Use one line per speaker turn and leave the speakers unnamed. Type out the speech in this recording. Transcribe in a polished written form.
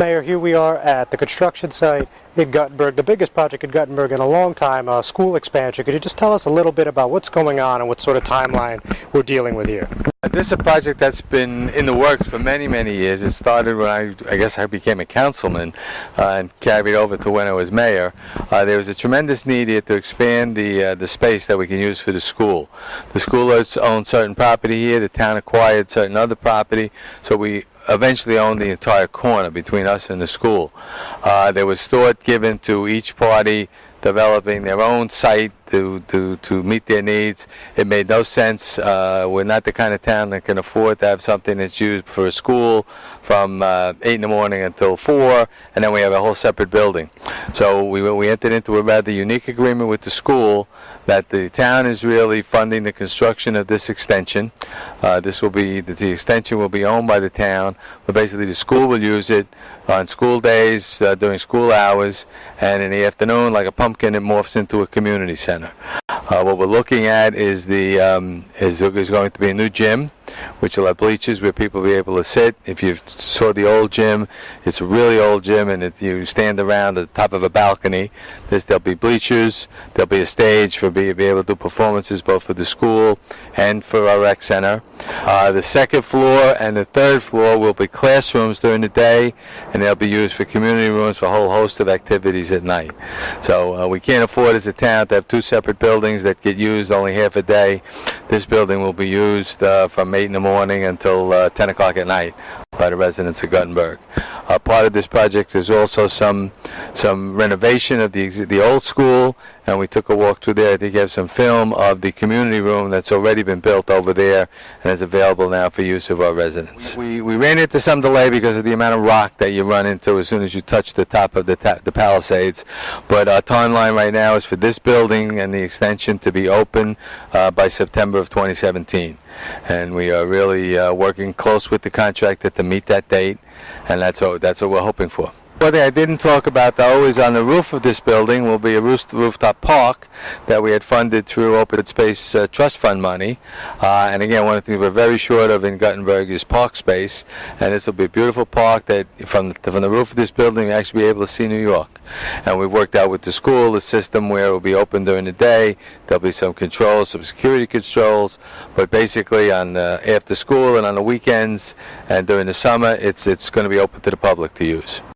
Mayor, here we are at the construction site in Guttenberg, the biggest project in Guttenberg in a long time, school expansion. Could you just tell us a little bit about what's going on and what sort of timeline we're dealing with here?
This is a project that's been in the works for many, many years. It started when I guess I became a councilman and carried over to when I was mayor. There was a tremendous need here to expand the space that we can use for the school. The school owns certain property here. The town acquired certain other property, so we eventually owned the entire corner between us and the school. There was thought given to each party developing their own site to meet their needs. It made no sense. We're not the kind of town that can afford to have something that's used for a school from 8 in the morning until 4, and then we have a whole separate building. So we entered into a rather unique agreement with the school that the town is really funding the construction of this extension. The extension will be owned by the town, but basically the school will use it on school days, during school hours, and in the afternoon, like a pumpkin, it morphs into a community center. What we're looking at is is going to be a new gym, which will have bleachers where people will be able to sit. If you saw the old gym, it's a really old gym, and if you stand around at the top of a balcony, there'll be bleachers, there'll be a stage for be able to do performances both for the school and for our rec center. The second floor and the third floor will be classrooms during the day, and they'll be used for community rooms for a whole host of activities at night. So we can't afford as a town to have two separate buildings that get used only half a day. This building will be used from 8 in the morning until 10 o'clock at night by the residents of Guttenberg. Part of this project is also some renovation of the old school, and we took a walk through there. I think you have some film of the community room that's already been built over there and is available now for use of our residents. We ran into some delay because of the amount of rock that you run into as soon as you touch the top of the Palisades, but our timeline right now is for this building and the extension to be open by September of 2017. And we are really working close with the contractor to meet that date, and that's what we're hoping for. One thing I didn't talk about, though, is on the roof of this building will be a rooftop park that we had funded through Open Space Trust Fund money. And again, one of the things we're very short of in Guttenberg is park space. And this will be a beautiful park that from the roof of this building you'll actually be able to see New York. And we've worked out with the school the system where it will be open during the day. There'll be some controls, some security controls. But basically on after school and on the weekends and during the summer, it's going to be open to the public to use.